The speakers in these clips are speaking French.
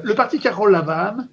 Le parti Carole Lavanne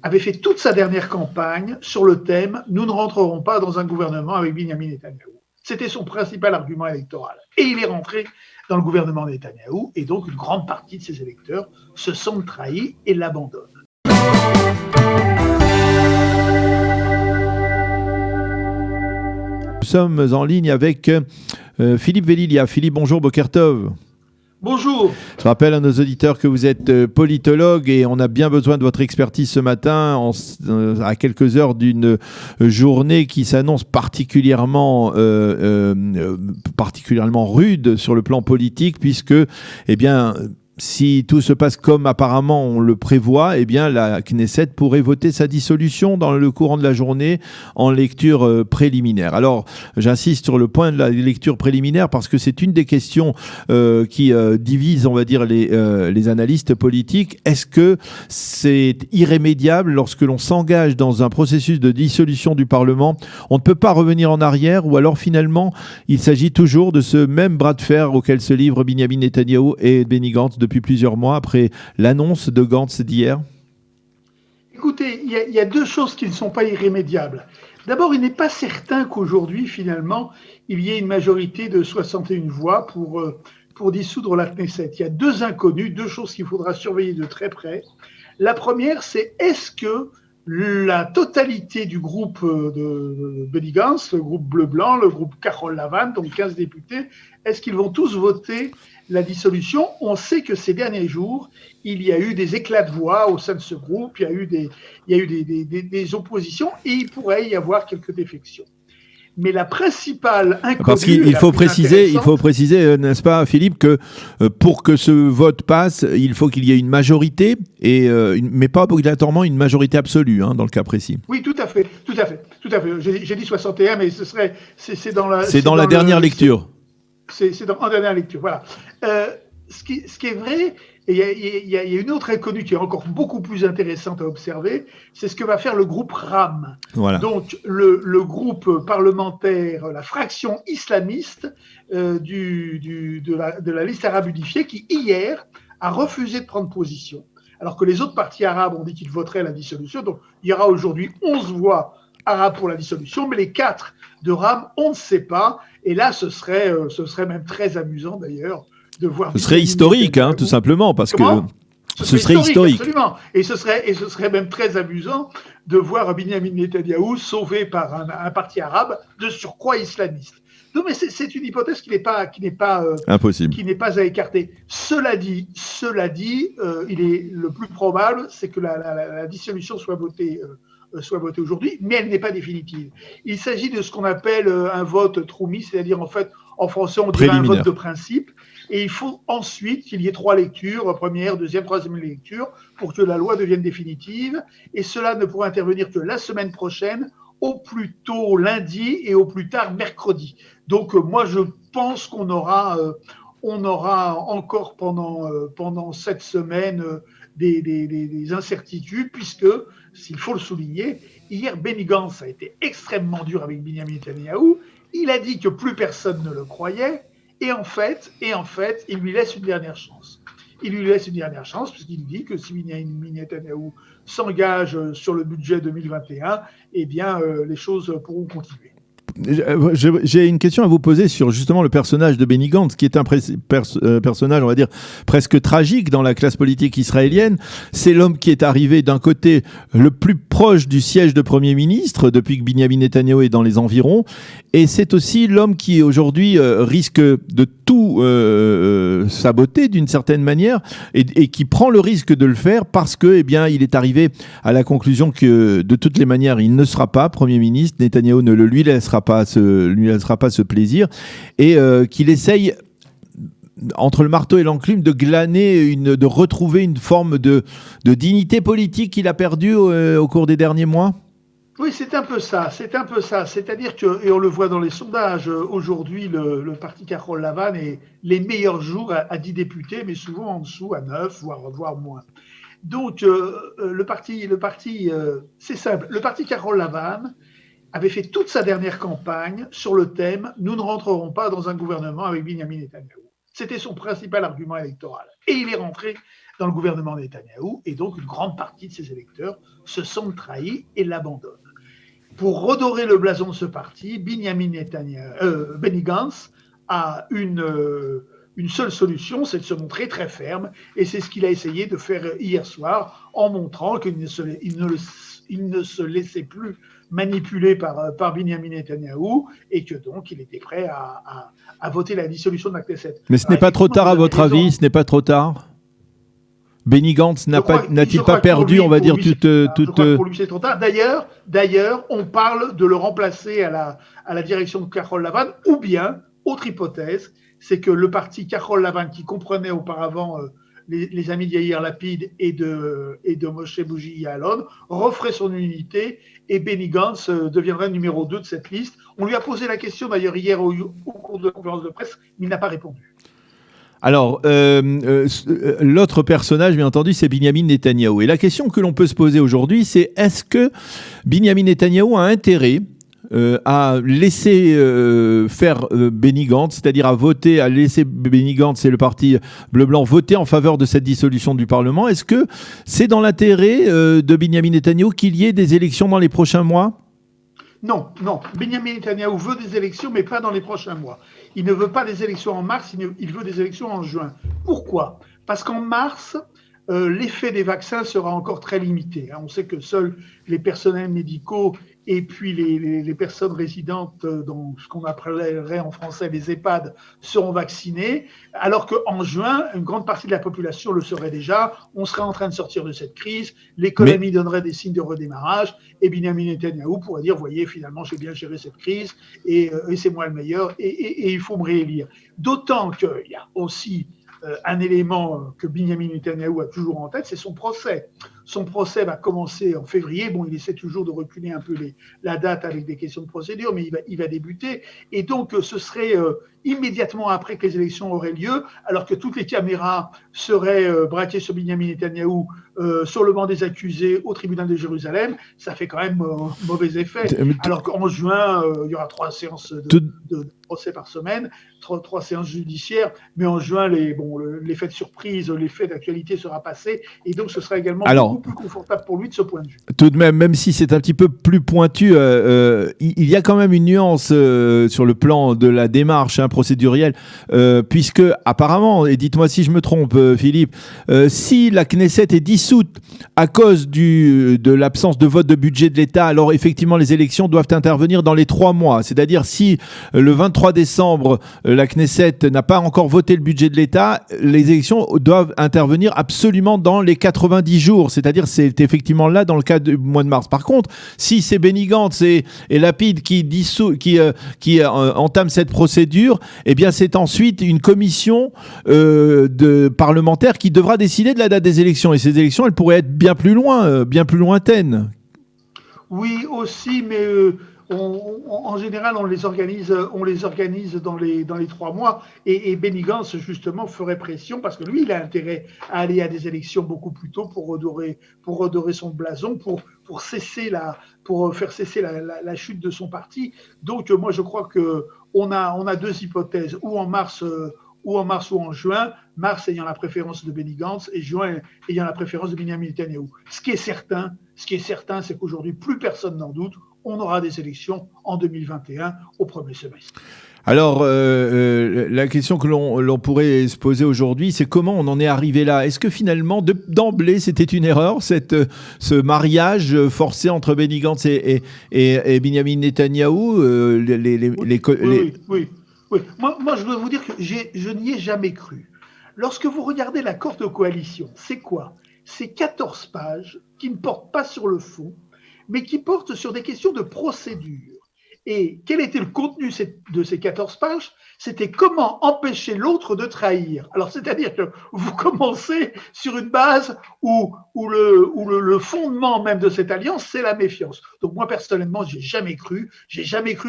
avait fait toute sa dernière campagne sur le thème « Nous ne rentrerons pas dans un gouvernement avec Benyamin Netanyahou ». C'était son principal argument électoral. Et il est rentré dans le gouvernement Netanyahou, et donc une grande partie de ses électeurs se sentent trahis et l'abandonnent. Nous sommes en ligne avec Philippe Velilia. Philippe, bonjour, Boker Tov. Bonjour. Je rappelle à nos auditeurs que vous êtes politologue et on a bien besoin de votre expertise ce matin à quelques heures d'une journée qui s'annonce particulièrement rude sur le plan politique puisque, eh bien, si tout se passe comme apparemment on le prévoit, eh bien la Knesset pourrait voter sa dissolution dans le courant de la journée en lecture préliminaire. Alors, j'insiste sur le point de la lecture préliminaire parce que c'est une des questions qui divise, on va dire, les analystes politiques. Est-ce que c'est irrémédiable lorsque l'on s'engage dans un processus de dissolution du Parlement? On ne peut pas revenir en arrière ou alors finalement, il s'agit toujours de ce même bras de fer auquel se livrent Benyamin Netanyahou et Benny Gantz depuis plusieurs mois après l'annonce de Gantz d'hier? Écoutez, il y a deux choses qui ne sont pas irrémédiables. D'abord, il n'est pas certain qu'aujourd'hui, finalement, il y ait une majorité de 61 voix pour dissoudre la Knesset. Il y a deux inconnus, deux choses qu'il faudra surveiller de très près. La première, c'est est-ce que la totalité du groupe de Benny Gantz, le groupe bleu-blanc, le groupe Carole Lavanne, donc 15 députés, est-ce qu'ils vont tous voter la dissolution? On sait que ces derniers jours, il y a eu des éclats de voix au sein de ce groupe, il y a eu des oppositions et il pourrait y avoir quelques défections. Mais la principale inconnue... Parce qu'il faut préciser, n'est-ce pas, Philippe, que pour que ce vote passe, il faut qu'il y ait une majorité, mais pas obligatoirement une majorité absolue, dans le cas précis. Oui, tout à fait. J'ai dit 61, mais c'est dans la... C'est dans la dernière lecture. C'est en dernière lecture, voilà. Ce qui est vrai, et il y a une autre inconnue qui est encore beaucoup plus intéressante à observer, c'est ce que va faire le groupe RAM. Voilà. Donc, le groupe parlementaire, la fraction islamiste de la liste arabe unifiée qui, hier, a refusé de prendre position, alors que les autres partis arabes ont dit qu'ils voteraient la dissolution. Donc, il y aura aujourd'hui 11 voix arabes pour la dissolution, mais les 4 de RAM, on ne sait pas. Et là, ce serait même très amusant d'ailleurs de voir. Ce serait historique, tout simplement, parce Comment que ce serait historique. Absolument. Et ce serait même très amusant de voir Benyamin Netanyahou sauvé par un parti arabe de surcroît islamiste. Non, mais c'est une hypothèse qui n'est pas impossible, qui n'est pas à écarter. Cela dit, il est le plus probable, c'est que la dissolution soit votée aujourd'hui, mais elle n'est pas définitive. Il s'agit de ce qu'on appelle un vote troumi, c'est-à-dire en français on dirait un vote de principe, et il faut ensuite qu'il y ait 3 lectures, première, deuxième, troisième lecture, pour que la loi devienne définitive, et cela ne pourra intervenir que la semaine prochaine, au plus tôt lundi et au plus tard mercredi. Donc moi je pense qu'on aura encore pendant cette semaine des incertitudes, puisque, s'il faut le souligner, hier Benny Gantz a été extrêmement dur avec Benyamin Netanyahou. Il a dit que plus personne ne le croyait, et en fait, il lui laisse une dernière chance. Puisqu'il dit que si Benyamin Netanyahou s'engage sur le budget 2021, eh bien, les choses pourront continuer. J'ai une question à vous poser sur justement le personnage de Benny Gantz, qui est un personnage, on va dire, presque tragique dans la classe politique israélienne. C'est l'homme qui est arrivé d'un côté le plus proche du siège de Premier ministre depuis que Benyamin Netanyahou est dans les environs, et c'est aussi l'homme qui aujourd'hui risque de tout saboter d'une certaine manière, et qui prend le risque de le faire parce que, eh bien, il est arrivé à la conclusion que de toutes les manières, il ne sera pas Premier ministre. Netanyahou ne le lui laissera pas ce plaisir, et qu'il essaye, entre le marteau et l'enclume, de glaner, de retrouver une forme de dignité politique qu'il a perdue au cours des derniers mois. Oui, c'est un peu ça. C'est-à-dire que, et on le voit dans les sondages, aujourd'hui, le parti Carole Lavanne est les meilleurs jours à 10 députés, mais souvent en dessous à 9, voire moins. Donc, le parti, c'est simple. Le parti Carole Lavanne avait fait toute sa dernière campagne sur le thème « Nous ne rentrerons pas dans un gouvernement avec Benyamin Netanyahou ». C'était son principal argument électoral. Et il est rentré dans le gouvernement Netanyahou, et donc une grande partie de ses électeurs se sentent trahis et l'abandonnent. Pour redorer le blason de ce parti, Benny Gantz a une seule solution, c'est de se montrer très ferme, et c'est ce qu'il a essayé de faire hier soir en montrant qu'il ne se laissait plus manipuler par Benjamin Netanyahou et que donc il était prêt à voter la dissolution de la Knesset. Mais ce n'est pas trop tard à votre avis? Ce n'est pas trop tard? Benny Gantz n'a-t-il pas perdu, on va dire, toute... Pour lui, c'est trop tard. D'ailleurs, on parle de le remplacer à la direction de Kahol Lavan, ou bien, autre hypothèse, c'est que le parti Kahol Lavan, qui comprenait auparavant les amis de Yair Lapid et de Moshe Bougie Ya'alon, referait son unité et Benny Gantz deviendrait numéro 2 de cette liste. On lui a posé la question d'ailleurs hier au cours de la conférence de presse, mais il n'a pas répondu. Alors, l'autre personnage, bien entendu, c'est Binyamin Netanyahou. Et la question que l'on peut se poser aujourd'hui, c'est est-ce que Binyamin Netanyahou a intérêt à laisser faire Benny Gantz, c'est-à-dire à laisser Benny Gantz et le parti bleu-blanc voter en faveur de cette dissolution du Parlement? Est-ce que c'est dans l'intérêt de Binyamin Netanyahou qu'il y ait des élections dans les prochains mois? Non. Benjamin Netanyahou veut des élections, mais pas dans les prochains mois. Il ne veut pas des élections en mars, il veut des élections en juin. Pourquoi? Parce qu'en mars, l'effet des vaccins sera encore très limité. On sait que seuls les personnels médicaux et puis les personnes résidentes dans ce qu'on appellerait en français les EHPAD seront vaccinés, alors qu'en juin, une grande partie de la population le serait déjà. On serait en train de sortir de cette crise, l'économie donnerait des signes de redémarrage, et Benjamin Netanyahou pourrait dire, voyez, finalement, j'ai bien géré cette crise, et c'est moi le meilleur, et il faut me réélire. D'autant qu'il y a aussi un élément que Benjamin Netanyahou a toujours en tête, c'est son procès. Son procès va commencer en février. Bon, il essaie toujours de reculer un peu la date avec des questions de procédure, mais il va débuter. Et donc, ce serait immédiatement après que les élections auraient lieu, alors que toutes les caméras seraient braquées sur Benjamin Netanyahou, sur le banc des accusés au tribunal de Jérusalem. Ça fait quand même mauvais effet. Alors qu'en juin, il y aura 3 séances de procès par semaine, 3 séances judiciaires, mais en juin, l'effet de surprise, l'effet d'actualité sera passé, et donc ce sera également beaucoup plus confortable pour lui de ce point de vue. Tout de même si c'est un petit peu plus pointu, il y a quand même une nuance sur le plan de la démarche procédurielle, puisque apparemment, et dites-moi si je me trompe, Philippe, si la Knesset est dissoute à cause de l'absence de vote de budget de l'État, alors effectivement les élections doivent intervenir dans les 3 mois. C'est-à-dire si le 23 décembre, la Knesset n'a pas encore voté le budget de l'État, les élections doivent intervenir absolument dans les 90 jours. C'est-à-dire c'est effectivement là dans le cas du mois de mars. Par contre, si c'est Benny Gantz et Lapid qui entament cette procédure, eh bien c'est ensuite une commission de parlementaires qui devra décider de la date des élections. Et ces élections, elles pourraient être bien plus loin, bien plus lointaines. Oui, aussi, mais en général, on les organise dans les 3 mois. Et Benny Gantz, justement, ferait pression parce que lui, il a intérêt à aller à des élections beaucoup plus tôt pour redorer son blason, pour faire cesser la chute de son parti. Donc, moi, je crois qu'on a 2 hypothèses, ou en mars ou en juin, mars ayant la préférence de Benny Gantz et juin ayant la préférence de Benjamin Netanyahou. Ce qui est certain, c'est qu'aujourd'hui, plus personne n'en doute, on aura des élections en 2021 au premier semestre. Alors, la question que l'on pourrait se poser aujourd'hui, c'est comment on en est arrivé là? Est-ce que finalement, d'emblée, c'était une erreur, ce mariage forcé entre Benny Gantz et Benjamin Netanyahou? Oui. Moi, je dois vous dire que je n'y ai jamais cru. Lorsque vous regardez l'accord de coalition, c'est quoi? C'est 14 pages qui ne portent pas sur le fond, mais qui portent sur des questions de procédure. Et quel était le contenu de ces 14 pages? C'était comment empêcher l'autre de trahir. Alors, c'est-à-dire que vous commencez sur une base où le fondement même de cette alliance, c'est la méfiance. Donc, moi, personnellement, j'ai jamais cru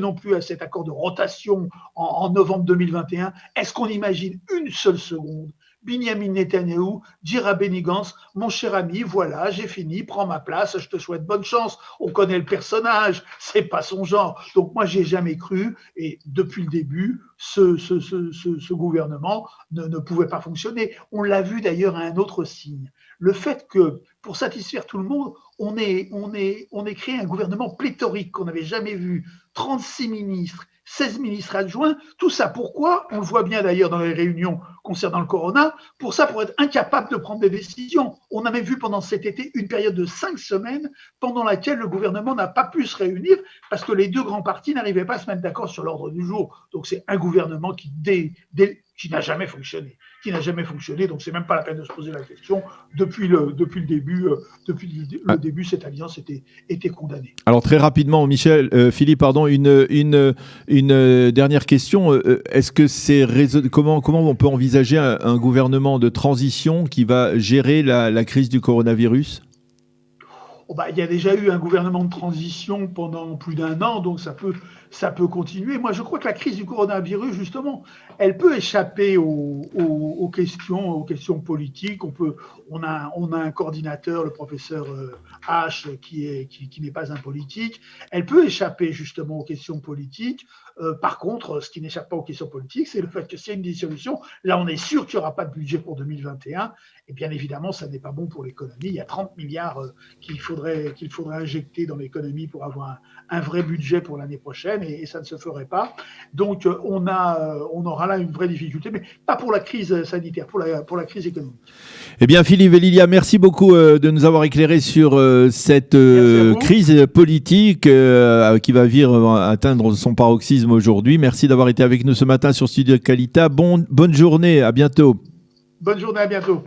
non plus à cet accord de rotation en novembre 2021. Est-ce qu'on imagine une seule seconde Binyamin Netanyahou dire à Benny Gantz, mon cher ami, voilà, j'ai fini, prends ma place, je te souhaite bonne chance. On connaît le personnage, c'est pas son genre. Donc moi, j'ai jamais cru, et depuis le début, ce gouvernement ne pouvait pas fonctionner. On l'a vu d'ailleurs à un autre signe. Le fait que, pour satisfaire tout le monde, on ait créé un gouvernement pléthorique qu'on n'avait jamais vu, 36 ministres, 16 ministres adjoints, tout ça pourquoi? On le voit bien d'ailleurs dans les réunions concernant le corona, pour être incapable de prendre des décisions. On a même vu pendant cet été une période de 5 semaines pendant laquelle le gouvernement n'a pas pu se réunir parce que les deux grands partis n'arrivaient pas à se mettre d'accord sur l'ordre du jour. Donc c'est un gouvernement qui n'a jamais fonctionné. Donc c'est même pas la peine de se poser la question. Depuis le début, cette alliance était condamnée. Alors très rapidement, Philippe, pardon, une dernière question. Est-ce que comment on peut envisager un gouvernement de transition qui va gérer la crise du coronavirus ? Il y a déjà eu un gouvernement de transition pendant plus d'1 an, donc ça peut continuer. Moi, je crois que la crise du coronavirus, justement, elle peut échapper aux questions politiques. On a un coordinateur, le professeur H, qui n'est pas un politique. Elle peut échapper justement aux questions politiques. Par contre, ce qui n'échappe pas aux questions politiques, c'est le fait que s'il y a une dissolution, là, on est sûr qu'il n'y aura pas de budget pour 2021. Et bien évidemment, ça n'est pas bon pour l'économie. Il y a 30 milliards qu'il faudrait injecter dans l'économie pour avoir un vrai budget pour l'année prochaine, et ça ne se ferait pas. Donc, on aura là une vraie difficulté, mais pas pour la crise sanitaire, pour la crise économique. Eh bien, Philippe et Lilia, merci beaucoup de nous avoir éclairé sur cette crise politique qui va atteindre son paroxysme aujourd'hui. Merci d'avoir été avec nous ce matin sur Studio Kalita. Bonne journée, à bientôt. Bonne journée, à bientôt.